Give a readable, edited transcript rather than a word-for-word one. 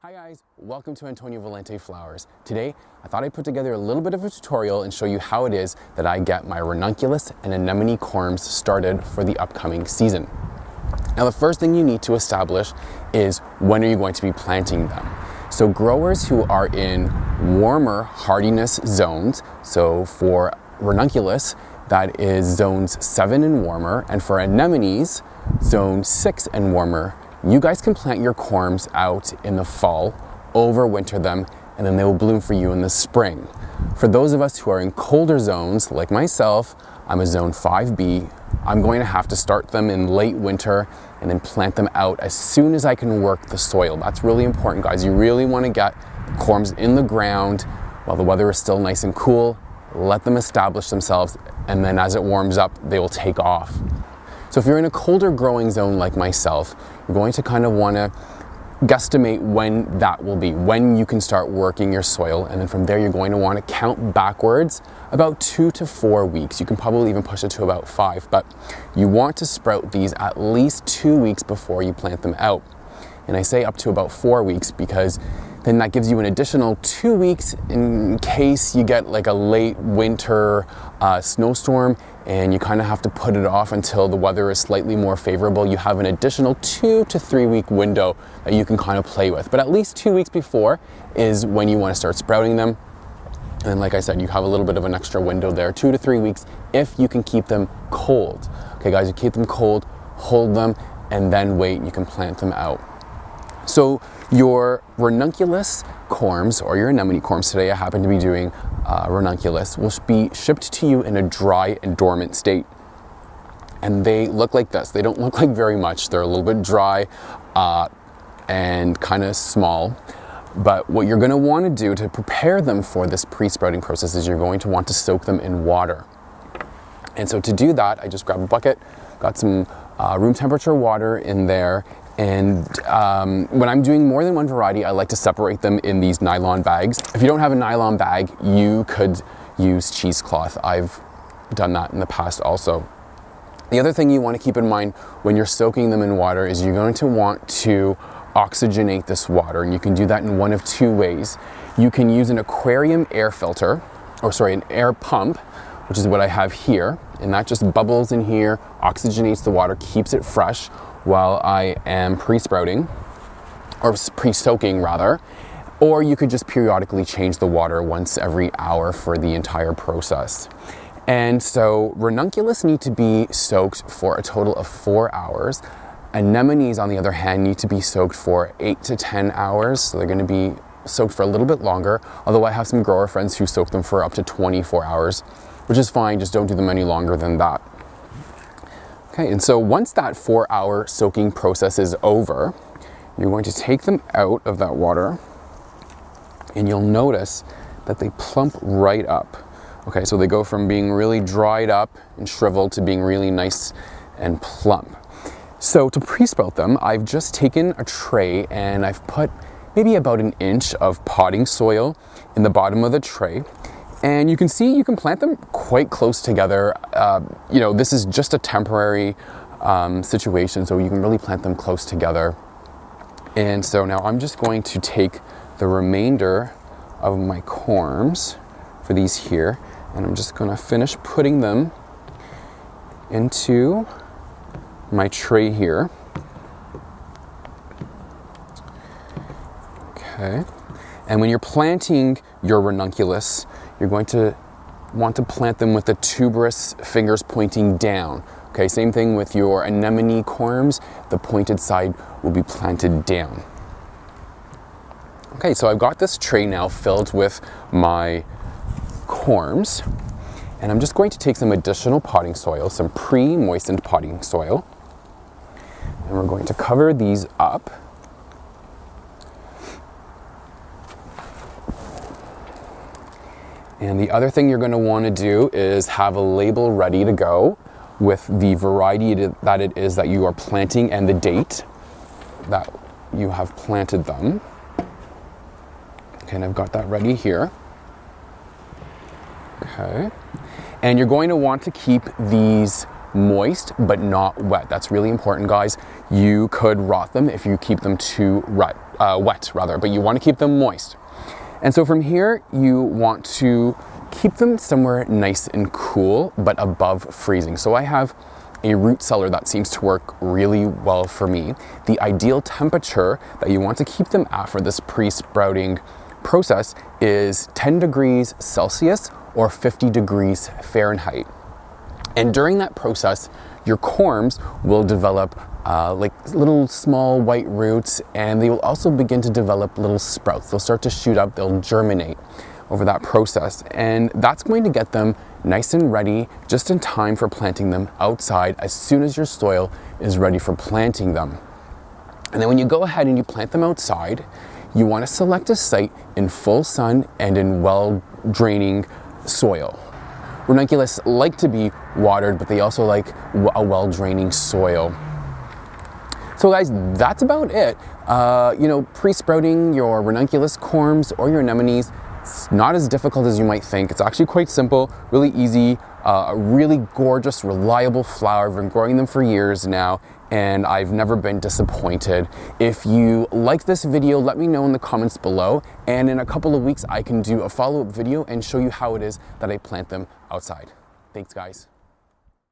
Hi guys, welcome to Antonio Valente Flowers. Today, I thought I'd put together a little bit of a tutorial and show you how it is that I get my Ranunculus and Anemone corms started for the upcoming season. Now the first thing you need to establish is when are you going to be planting them. So growers who are in warmer hardiness zones, so for Ranunculus, that is zones 7 and warmer, and for anemones, zone 6 and warmer, you guys can plant your corms out in the fall, overwinter them, and then they will bloom for you in the spring. For those of us who are in colder zones, like myself, I'm a zone 5B, I'm going to have to start them in late winter and then plant them out as soon as I can work the soil. That's really important, guys. You really want to get the corms in the ground while the weather is still nice and cool, let them establish themselves, and then as it warms up, they will take off. So if you're in a colder growing zone like myself, you're going to kind of want to guesstimate when that will be, when you can start working your soil, and then from there you're going to want to count backwards about 2 to 4 weeks. You can probably even push it to about 5, but you want to sprout these at least 2 weeks before you plant them out. And I say up to about 4 weeks because then that gives you an additional 2 weeks in case you get like a late winter snowstorm and you kind of have to put it off until the weather is slightly more favorable. You have an additional 2 to 3 week window that you can kind of play with. But at least 2 weeks before is when you want to start sprouting them. And like I said, you have a little bit of an extra window there, 2 to 3 weeks, if you can keep them cold. Okay guys, you keep them cold, hold them, and then wait, and you can plant them out. So your Ranunculus corms, or your anemone corms, today I happen to be doing Ranunculus, will be shipped to you in a dry and dormant state. And they look like this. They don't look like very much. They're a little bit dry and kind of small. But what you're going to want to do to prepare them for this pre-sprouting process is you're going to want to soak them in water. And so to do that, I just grab a bucket, got some room temperature water in there, and when I'm doing more than one variety, I like to separate them in these nylon bags. If you don't have a nylon bag, you could use cheesecloth. I've done that in the past also. The other thing you want to keep in mind when you're soaking them in water is you're going to want to oxygenate this water, and you can do that in one of two ways. You can use an aquarium air filter, an air pump, which is what I have here, and that just bubbles in here, oxygenates the water, keeps it fresh while I am pre-sprouting, or pre-soaking rather, or you could just periodically change the water once every hour for the entire process. And so Ranunculus need to be soaked for a total of 4 hours. Anemones, on the other hand, need to be soaked for 8 to 10 hours, so they're going to be soaked for a little bit longer, although I have some grower friends who soak them for up to 24 hours, which is fine, just don't do them any longer than that. Okay, and so once that 4-hour soaking process is over, you're going to take them out of that water, and you'll notice that they plump right up. Okay, so they go from being really dried up and shriveled to being really nice and plump. So to pre-sprout them, I've just taken a tray and I've put maybe about 1 inch of potting soil in the bottom of the tray. And you can see you can plant them quite close together. This is just a temporary situation, so you can really plant them close together. And so now I'm just going to take the remainder of my corms for these here, and I'm just going to finish putting them into my tray here. Okay. And when you're planting your Ranunculus, you're going to want to plant them with the tuberous fingers pointing down. Okay, same thing with your anemone corms, the pointed side will be planted down. Okay, so I've got this tray now filled with my corms, and I'm just going to take some additional potting soil, some pre-moistened potting soil, and we're going to cover these up. And the other thing you're going to want to do is have a label ready to go with the variety that it is that you are planting and the date that you have planted them. Okay, and I've got that ready here. Okay. And you're going to want to keep these moist but not wet. That's really important, guys. You could rot them if you keep them too wet, but you want to keep them moist. And so from here, you want to keep them somewhere nice and cool, but above freezing. So I have a root cellar that seems to work really well for me. The ideal temperature that you want to keep them at for this pre-sprouting process is 10 degrees Celsius or 50 degrees Fahrenheit. And during that process, your corms will develop like little small white roots, and they will also begin to develop little sprouts. They'll start to shoot up, they'll germinate over that process, and that's going to get them nice and ready just in time for planting them outside as soon as your soil is ready for planting them. And then when you go ahead and you plant them outside, you want to select a site in full sun and in well draining soil. Ranunculus like to be watered, but they also like a well draining soil. So guys, that's about it. Pre-sprouting your ranunculus corms or your anemones, it's not as difficult as you might think. It's actually quite simple, really easy, a really gorgeous, reliable flower. I've been growing them for years now, and I've never been disappointed. If you like this video, let me know in the comments below, and in a couple of weeks I can do a follow-up video and show you how it is that I plant them outside. Thanks, guys.